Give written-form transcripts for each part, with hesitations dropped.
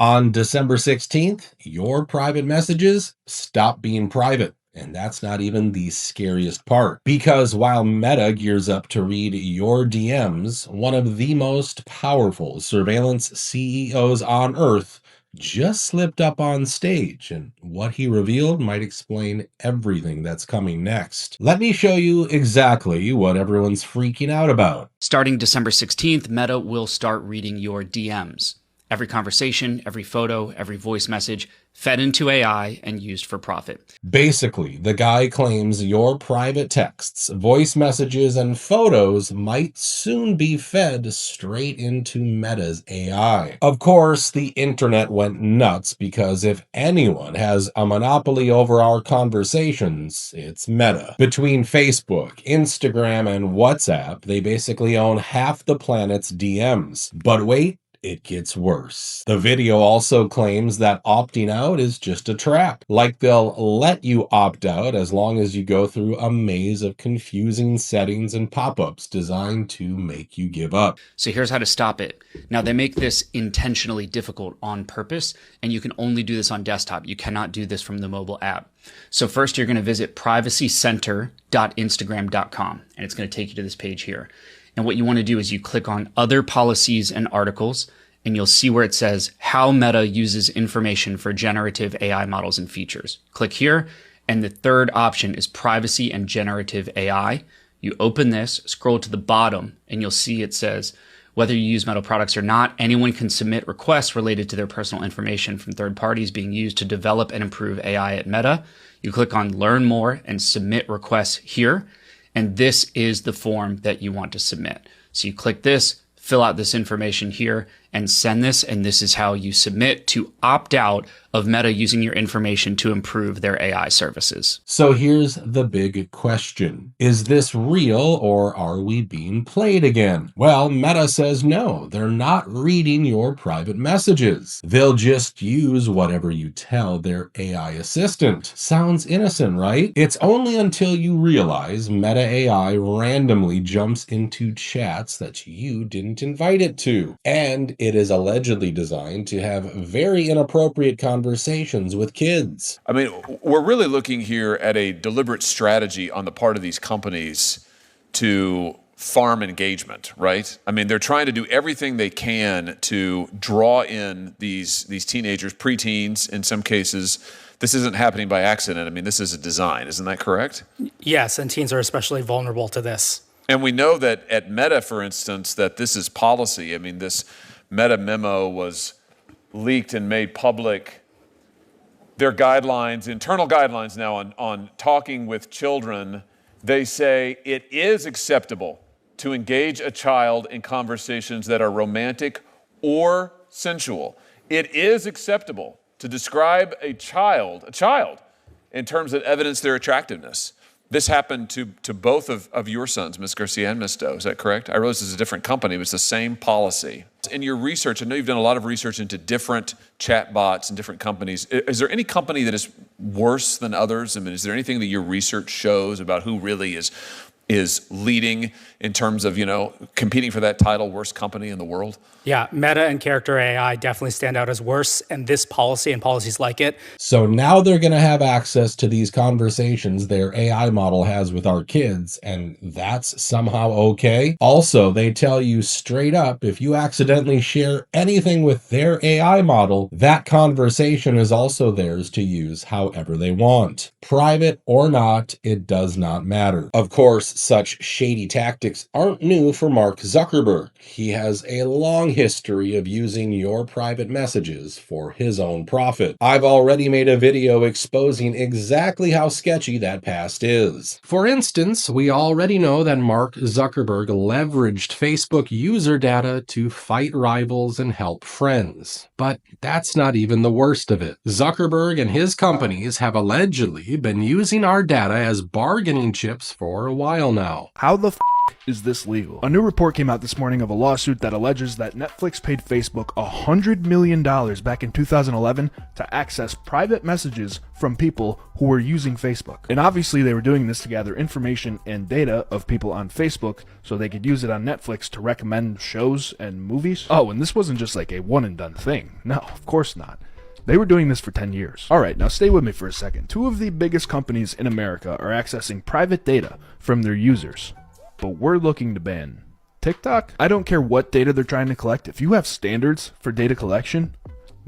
On December 16th, your private messages stop being private. And that's not even the scariest part. Because while Meta gears up to read your DMs, one of the most powerful surveillance CEOs on Earth just slipped up on stage, and what he revealed might explain everything that's coming next. Let me show you exactly what everyone's freaking out about. Starting December 16th, Meta will start reading your DMs. Every conversation, every photo, every voice message fed into AI and used for profit. Basically, the guy claims your private texts, voice messages, and photos might soon be fed straight into Meta's AI. Of course, the internet went nuts because if anyone has a monopoly over our conversations, it's Meta. Between Facebook, Instagram, and WhatsApp, they basically own half the planet's DMs. But wait, it gets worse. The video also claims that opting out is just a trap. Like they'll let you opt out as long as you go through a maze of confusing settings and pop-ups designed to make you give up. So here's how to stop it. Now, they make this intentionally difficult on purpose, and you can only do this on desktop. You cannot do this from the mobile app. So first, you're going to visit privacycenter.instagram.com, and it's going to take you to this page here. And what you want to do is you click on other policies and articles, and you'll see where it says how Meta uses information for generative AI models and features. Click here. And the third option is privacy and generative AI. You open this, scroll to the bottom, and you'll see it says, whether you use Meta products or not, anyone can submit requests related to their personal information from third parties being used to develop and improve AI at Meta. You click on learn more and submit requests here. And this is the form that you want to submit. So you click this, fill out this information here, and send this. And this is how you submit to opt out of Meta using your information to improve their AI services. So here's the big question. Is this real, or are we being played again? Well, Meta says no, they're not reading your private messages. They'll just use whatever you tell their AI assistant. Sounds innocent, right? It's only until you realize Meta AI randomly jumps into chats that you didn't invite it to. And it is allegedly designed to have very inappropriate conversations with kids. I mean, we're really looking here at a deliberate strategy on the part of these companies to farm engagement, right? I mean, they're trying to do everything they can to draw in these teenagers, preteens in some cases. This isn't happening by accident. I mean, this is a design. Isn't that correct? Yes, and teens are especially vulnerable to this. And we know that at Meta, for instance, that this is policy. I mean, this Meta memo was leaked and made public. Their guidelines, internal guidelines now on talking with children, they say it is acceptable to engage a child in conversations that are romantic or sensual. It is acceptable to describe a child, in terms that evidence their attractiveness. This happened to both of your sons, Ms. Garcia and Ms. Doe. Is that correct? I realize it's a different company, but it's the same policy. In your research, I know you've done a lot of research into different chatbots and different companies. Is there any company that is worse than others? I mean, is there anything that your research shows about who really is leading in terms of, competing for that title, worst company in the world? Yeah, Meta and Character AI definitely stand out as worse, and this policy and policies like it. So now they're going to have access to these conversations their AI model has with our kids, and that's somehow okay. Also, they tell you straight up, if you accidentally share anything with their AI model, that conversation is also theirs to use however they want. Private or not, it does not matter. Of course, such shady tactics aren't new for Mark Zuckerberg. He has a long history of using your private messages for his own profit. I've already made a video exposing exactly how sketchy that past is. For instance, we already know that Mark Zuckerberg leveraged Facebook user data to fight rivals and help friends. But that's not even the worst of it. Zuckerberg and his companies have allegedly been using our data as bargaining chips for a while now. How the is this legal? A new report came out this morning of a lawsuit that alleges that Netflix paid Facebook $100 million back in 2011 to access private messages from people who were using Facebook. And obviously they were doing this to gather information and data of people on Facebook so they could use it on Netflix to recommend shows and movies. Oh, and this wasn't just like a one and done thing. No, of course not. They were doing this for 10 years. Alright, now stay with me for a second. Two of the biggest companies in America are accessing private data from their users, but we're looking to ban TikTok. I don't care what data they're trying to collect. If you have standards for data collection,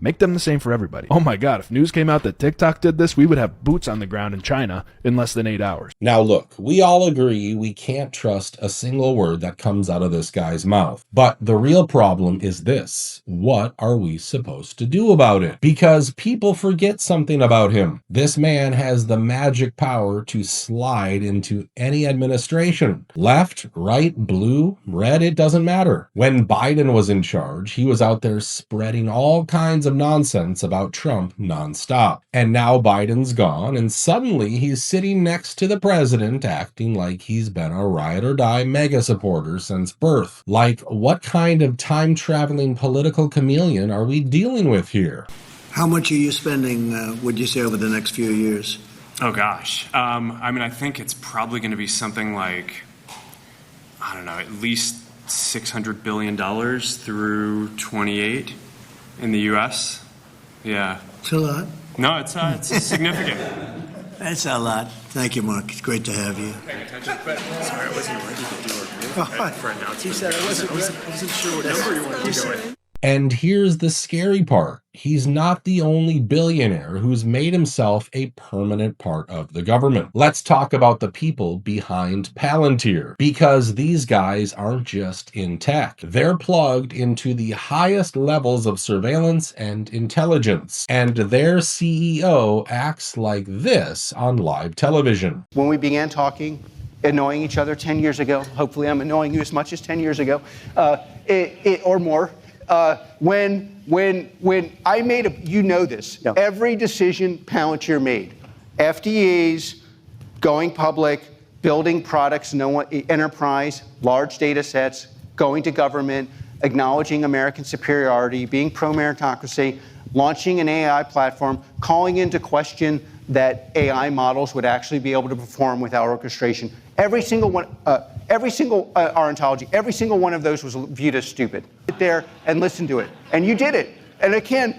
make them the same for everybody. Oh my god, if news came out that TikTok did this, we would have boots on the ground in China in less than 8 hours. Now look, we all agree we can't trust a single word that comes out of this guy's mouth. But the real problem is this. What are we supposed to do about it? Because people forget something about him. This man has the magic power to slide into any administration. Left, right, blue, red, it doesn't matter. When Biden was in charge, he was out there spreading all kinds of nonsense about Trump nonstop. And now Biden's gone, and suddenly he's sitting next to the president acting like he's been a ride or die mega supporter since birth. Like, what kind of time-traveling political chameleon are we dealing with here? How much are you spending, would you say, over the next few years? Oh, gosh. I think it's probably going to be something like, I don't know, at least $600 billion through 28 in the U.S. Yeah. It's a lot. No, it's significant. That's a lot. Thank you, Mark. It's great to have you. Sorry, I wasn't ready to do a for announcement. He said I wasn't sure what number you wanted to go with. And here's the scary part. He's not the only billionaire who's made himself a permanent part of the government. Let's talk about the people behind Palantir, because these guys aren't just in tech. They're plugged into the highest levels of surveillance and intelligence, and their CEO acts like this on live television. When we began talking, annoying each other 10 years ago, hopefully I'm annoying you as much as 10 years ago, or more, when I made you know this, yeah. Every decision Palantir made, FDEs, going public, building products, enterprise, large data sets, going to government, acknowledging American superiority, being pro-meritocracy, launching an AI platform, calling into question that AI models would actually be able to perform without orchestration. Every single one, our ontology, every single one of those was viewed as stupid. Sit there and listen to it. And you did it. And again,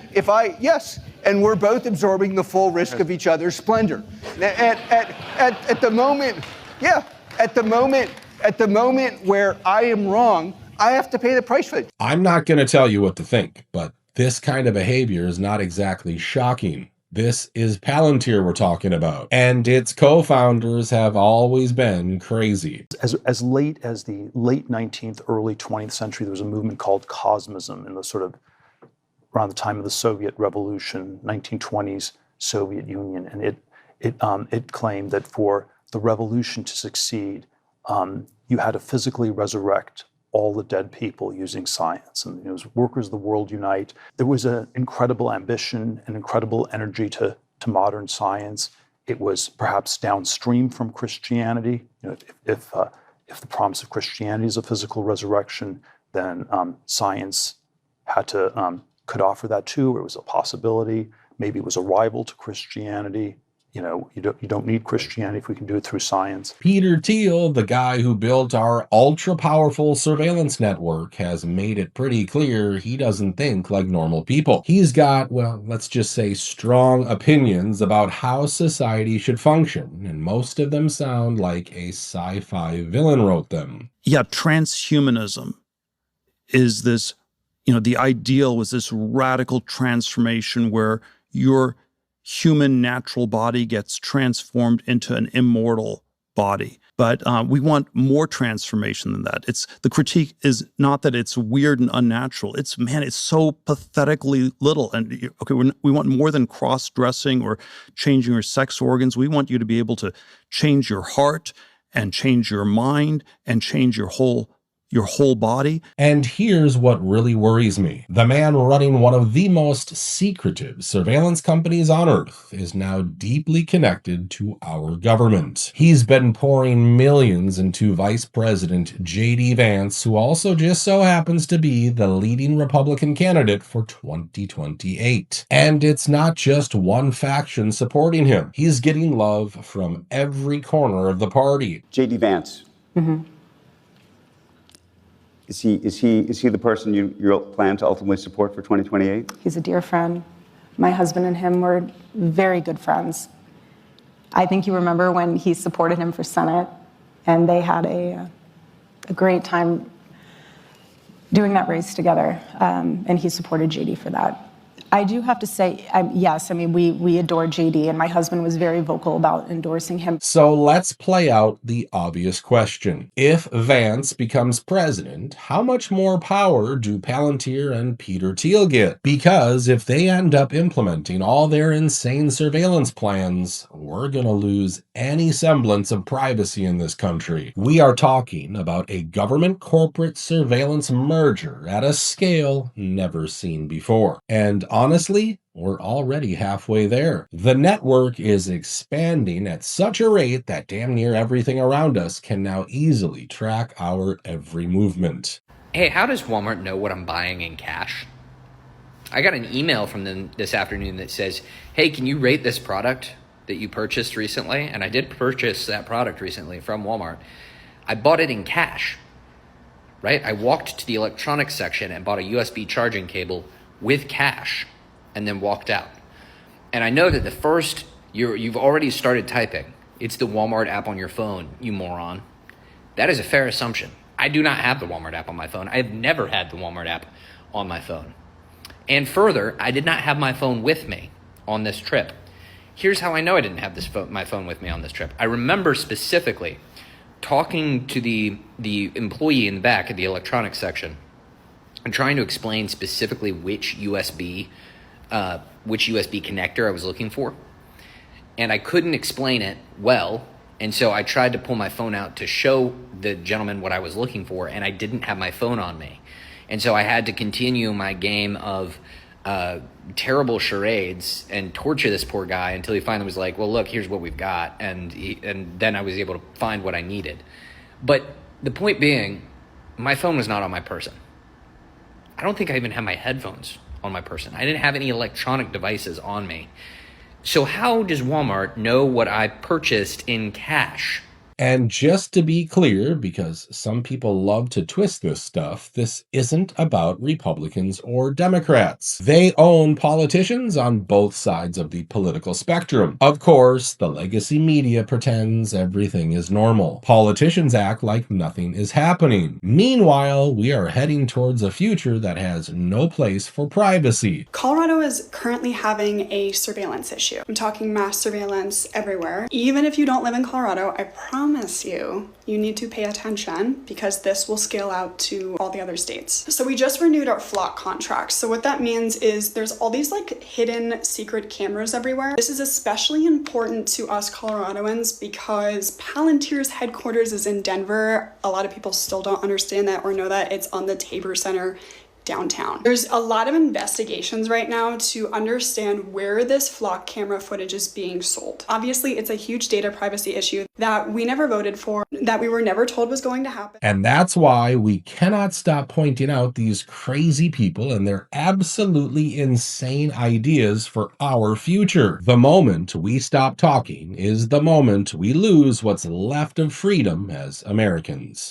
and we're both absorbing the full risk of each other's splendor. At the moment where I am wrong, I have to pay the price for it. I'm not going to tell you what to think, but this kind of behavior is not exactly shocking. This is Palantir we're talking about, and its co-founders have always been crazy. As late as the late 19th, early 20th century, there was a movement called Cosmism in the sort of around the time of the Soviet Revolution, 1920s Soviet Union, and it claimed that for the revolution to succeed, you had to physically resurrect all the dead people using science. And it was workers of the world unite. There was an incredible ambition and incredible energy to modern science. It was perhaps downstream from Christianity. If the promise of Christianity is a physical resurrection, then science could offer that too. It was a possibility. Maybe it was a rival to Christianity. You don't need Christianity if we can do it through science. Peter Thiel, the guy who built our ultra-powerful surveillance network, has made it pretty clear he doesn't think like normal people. He's got, well, let's just say strong opinions about how society should function, and most of them sound like a sci-fi villain wrote them. Yeah, transhumanism is this, the ideal was this radical transformation where your human natural body gets transformed into an immortal body. But we want more transformation than that. The critique is not that it's weird and unnatural. It's so pathetically little. And we want more than cross-dressing or changing your sex organs. We want you to be able to change your heart and change your mind and change your whole your whole body. And here's what really worries me. The man running one of the most secretive surveillance companies on Earth is now deeply connected to our government. He's been pouring millions into Vice President J.D. Vance, who also just so happens to be the leading Republican candidate for 2028. And it's not just one faction supporting him. He's getting love from every corner of the party. J.D. Vance. Mm-hmm. Is he the person you plan to ultimately support for 2028? He's a dear friend. My husband and him were very good friends. I think you remember when he supported him for Senate, and they had a great time doing that race together, and he supported JD for that. I do have to say, yes, I mean, we adore JD, and my husband was very vocal about endorsing him. So let's play out the obvious question. If Vance becomes president, how much more power do Palantir and Peter Thiel get? Because if they end up implementing all their insane surveillance plans, we're going to lose any semblance of privacy in this country. We are talking about a government-corporate surveillance merger at a scale never seen before. And honestly, we're already halfway there. The network is expanding at such a rate that damn near everything around us can now easily track our every movement. Hey, how does Walmart know what I'm buying in cash? I got an email from them this afternoon that says, hey, can you rate this product that you purchased recently? And I did purchase that product recently from Walmart. I bought it in cash, right? I walked to the electronics section and bought a USB charging cable with cash and then walked out. And I know that the first, you've already started typing. It's the Walmart app on your phone, you moron. That is a fair assumption. I do not have the Walmart app on my phone. I've never had the Walmart app on my phone. And further, I did not have my phone with me on this trip. Here's how I know I didn't have my phone with me on this trip. I remember specifically talking to the employee in the back at the electronics section and trying to explain specifically which USB connector I was looking for. And I couldn't explain it well. And so I tried to pull my phone out to show the gentleman what I was looking for, and I didn't have my phone on me. And so I had to continue my game of terrible charades and torture this poor guy until he finally was like, well, look, here's what we've got. And then I was able to find what I needed. But the point being, my phone was not on my person. I don't think I even had my headphones on my person. I didn't have any electronic devices on me. So how does Walmart know what I purchased in cash? And just to be clear, because some people love to twist this stuff, this isn't about Republicans or Democrats. They own politicians on both sides of the political spectrum. Of course, the legacy media pretends everything is normal. Politicians act like nothing is happening. Meanwhile, we are heading towards a future that has no place for privacy. Colorado is currently having a surveillance issue. I'm talking mass surveillance everywhere. Even if you don't live in Colorado, I promise you need to pay attention because this will scale out to all the other states. So we just renewed our flock contracts. So what that means is there's all these like hidden secret cameras everywhere. This is especially important to us Coloradoans because Palantir's headquarters is in Denver. A lot of people still don't understand that or know that it's on the Tabor Center downtown. There's a lot of investigations right now to understand where this flock camera footage is being sold. Obviously, it's a huge data privacy issue that we never voted for, that we were never told was going to happen. And that's why we cannot stop pointing out these crazy people and their absolutely insane ideas for our future. The moment we stop talking is the moment we lose what's left of freedom as Americans.